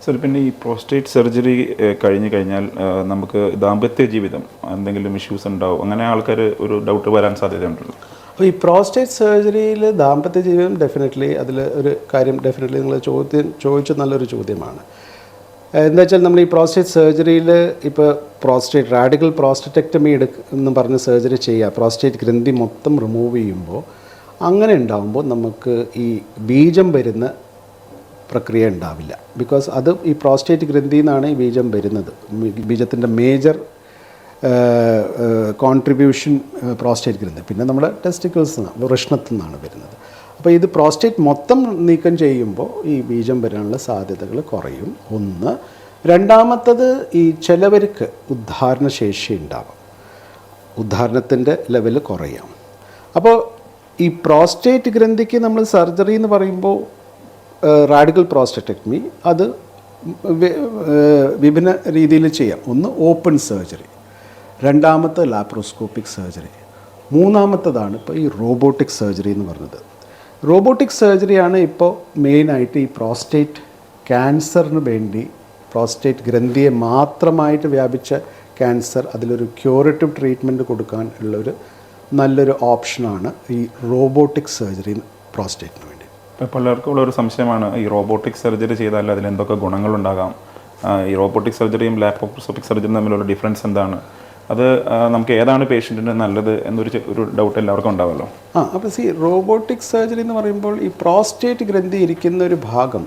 Sir, പിന്നെ ഈ prostate surgery കഴിഞ്ഞു കഴിഞ്ഞാൽ നമുക്ക് ദാമ്പത്യ ജീവിതം എന്തെങ്കിലും ഇഷ്യൂസ് ഉണ്ടാവും, അങ്ങനെ ആൾക്കാർ ഒരു ഡൗട്ട് വരാൻ സാധ്യതയുണ്ടല്ലോ. അപ്പോൾ ഈ പ്രോസ്റ്റേറ്റ് സർജറിയിൽ ദാമ്പത്യ ജീവിതം ഡെഫിനറ്റ്ലി അതിൽ ഒരു കാര്യം ഡെഫിനറ്റ്ലി നിങ്ങൾ ചോദിച്ച നല്ലൊരു ചോദ്യമാണ്. എന്താ വെച്ചാൽ നമ്മൾ ഈ പ്രോസ്റ്റേറ്റ് സർജറിയിൽ ഇപ്പോൾ റാഡിക്കൽ പ്രോസ്റ്ററ്റക്ടമി എന്ന് പറഞ്ഞ് സർജറി ചെയ്യുക, പ്രോസ്റ്റേറ്റ് ഗ്രന്ഥി മൊത്തം റിമൂവ് ചെയ്യുമ്പോൾ അങ്ങനെ ഉണ്ടാകുമ്പോൾ നമുക്ക് ഈ ബീജം വരുന്ന പ്രക്രിയ ഉണ്ടാവില്ല. ബിക്കോസ് അത് ഈ പ്രോസ്റ്റേറ്റ് ഗ്രന്ഥിയിൽ നിന്നാണ് ഈ ബീജം വരുന്നത്. ബീജത്തിൻ്റെ മേജർ കോൺട്രിബ്യൂഷൻ പ്രോസ്റ്റേറ്റ് ഗ്രന്ഥി, പിന്നെ നമ്മുടെ ടെസ്റ്റിക്കിൾസ് വൃഷ്ണത്തിൽ നിന്നാണ് വരുന്നത്. അപ്പോൾ ഇത് പ്രോസ്റ്റേറ്റ് മൊത്തം നീക്കം ചെയ്യുമ്പോൾ ഈ ബീജം വരാനുള്ള സാധ്യതകൾ കുറയും. ഒന്ന്. രണ്ടാമത്തത്, ഈ ചിലവർക്ക് ഉദ്ധാരണശേഷി ഉണ്ടാവാം, ഉദ്ധാരണത്തിൻ്റെ ലെവൽ കുറയാം. അപ്പോൾ ഈ പ്രോസ്റ്റേറ്റ് ഗ്രന്ഥിക്ക് നമ്മൾ സർജറി എന്ന് പറയുമ്പോൾ റാഡിക്കൽ പ്രോസ്റ്ററ്റക്ടമി അത് വിഭിന്ന രീതിയിൽ ചെയ്യാം. ഒന്ന് ഓപ്പൺ സർജറി, രണ്ടാമത്തെ ലാപ്രോസ്കോപ്പിക് സർജറി, മൂന്നാമത്തതാണ് ഇപ്പോൾ ഈ റോബോട്ടിക് സർജറി എന്ന് പറഞ്ഞത്. റോബോട്ടിക് സർജറിയാണ് ഇപ്പോൾ മെയിനായിട്ട് ഈ പ്രോസ്റ്റേറ്റ് ക്യാൻസറിന് വേണ്ടി, പ്രോസ്റ്റേറ്റ് ഗ്രന്ഥിയെ മാത്രമായിട്ട് വ്യാപിച്ച ക്യാൻസർ അതിലൊരു ക്യൂറേറ്റീവ് ട്രീറ്റ്മെൻറ്റ് കൊടുക്കാൻ ഉള്ളൊരു നല്ലൊരു ഓപ്ഷനാണ് ഈ റോബോട്ടിക് സർജറി പ്രോസ്റ്റേറ്റിന് വേണ്ടി. ഇപ്പോൾ പലർക്കും ഉള്ളൊരു സംശയമാണ്, ഈ റോബോട്ടിക് സർജറി ചെയ്താൽ അതിലെന്തൊക്കെ ഗുണങ്ങളുണ്ടാകാം, ഈ റോബോട്ടിക് സർജറിയും ലാപ്രോസ്കോപ്പിക് സർജറിയും തമ്മിലുള്ള ഡിഫറൻസ് എന്താണ്, അത് നമുക്ക് ഏതാണ് പേഷ്യൻറ്റിന് നല്ലത് എന്നൊരു ഡൗട്ട് എല്ലാവർക്കും ഉണ്ടാവുമല്ലോ. അപ്പോൾ റോബോട്ടിക് സർജറി എന്ന് പറയുമ്പോൾ ഈ പ്രോസ്റ്റേറ്റ് ഗ്രന്ഥി ഇരിക്കുന്ന ഒരു ഭാഗം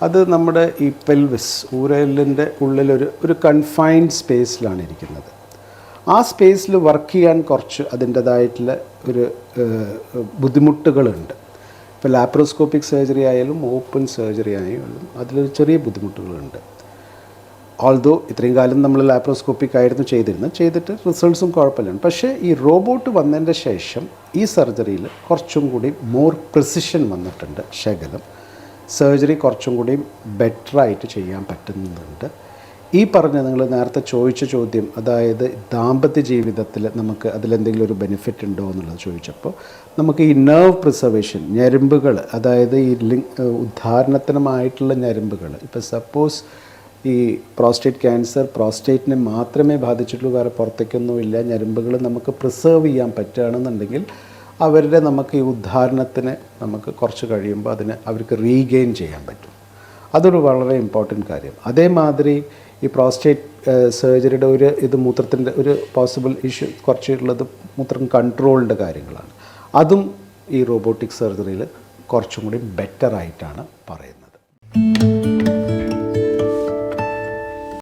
അത് നമ്മുടെ ഈ പെൽവിസ്, ഊരലിൻ്റെ ഉള്ളിലൊരു കൺഫൈൻഡ് സ്പേസിലാണ് ഇരിക്കുന്നത്. ആ സ്പേസിൽ വർക്ക് ചെയ്യാൻ കുറച്ച് അതിൻ്റേതായിട്ടുള്ള ഒരു ബുദ്ധിമുട്ടുകളുണ്ട്. ഇപ്പോൾ ലാപ്രോസ്കോപ്പിക് സർജറി ആയാലും ഓപ്പൺ സർജറി ആയാലും അതിലൊരു ചെറിയ ബുദ്ധിമുട്ടുകളുണ്ട്. ഓൾദോ ഇത്രയും കാലം നമ്മൾ ലാപ്രോസ്കോപ്പിക് ആയിരുന്നു ചെയ്തിട്ട് റിസൾട്ട്സും കുഴപ്പമില്ല. പക്ഷേ ഈ റോബോട്ട് വന്നതിൻ്റെ ശേഷം ഈ സർജറിയിൽ കുറച്ചും കൂടി മോർ പ്രിസിഷൻ വന്നിട്ടുണ്ട്. ശകലം സർജറി കുറച്ചും കൂടി ബെറ്ററായിട്ട് ചെയ്യാൻ പറ്റുന്നുണ്ട്. ഈ പറഞ്ഞ നിങ്ങൾ നേരത്തെ ചോദിച്ച ചോദ്യം, അതായത് ദാമ്പത്യ ജീവിതത്തിൽ നമുക്ക് അതിലെന്തെങ്കിലും ഒരു ബെനിഫിറ്റ് ഉണ്ടോ എന്നുള്ളത് ചോദിച്ചപ്പോൾ, നമുക്ക് ഈ നെർവ് പ്രിസർവേഷൻ, ഞരമ്പുകൾ, അതായത് ഈ ഉദ്ധാരണത്തിനുമായിട്ടുള്ള ഞരമ്പുകൾ, ഇപ്പോൾ സപ്പോസ് ഈ പ്രോസ്റ്റേറ്റ് ക്യാൻസർ പ്രോസ്റ്റേറ്റിനെ മാത്രമേ ബാധിച്ചിട്ടുള്ളൂ, വേറെ പുറത്തേക്കൊന്നുമില്ല, ഞരമ്പുകൾ നമുക്ക് പ്രിസർവ് ചെയ്യാൻ പറ്റുകയാണെന്നുണ്ടെങ്കിൽ അവരുടെ നമുക്ക് ഈ ഉദ്ധാരണത്തിന് നമുക്ക് കുറച്ച് കഴിയുമ്പോൾ അവർക്ക് റീഗെയിൻ ചെയ്യാൻ പറ്റും. അതൊരു വളരെ ഇമ്പോർട്ടൻറ്റ് കാര്യം. അതേമാതിരി ഈ പ്രോസ്റ്റേറ്റ് സർജറിയുടെ മൂത്രത്തിൻ്റെ ഒരു പോസിബിൾ ഇഷ്യൂ കുറച്ചുള്ളത് മൂത്രം കൺട്രോളിൻ്റെ കാര്യങ്ങളാണ്. അതും ഈ റോബോട്ടിക് സർജറിയിൽ കുറച്ചും കൂടി ബെറ്ററായിട്ടാണ് പറയുന്നത്.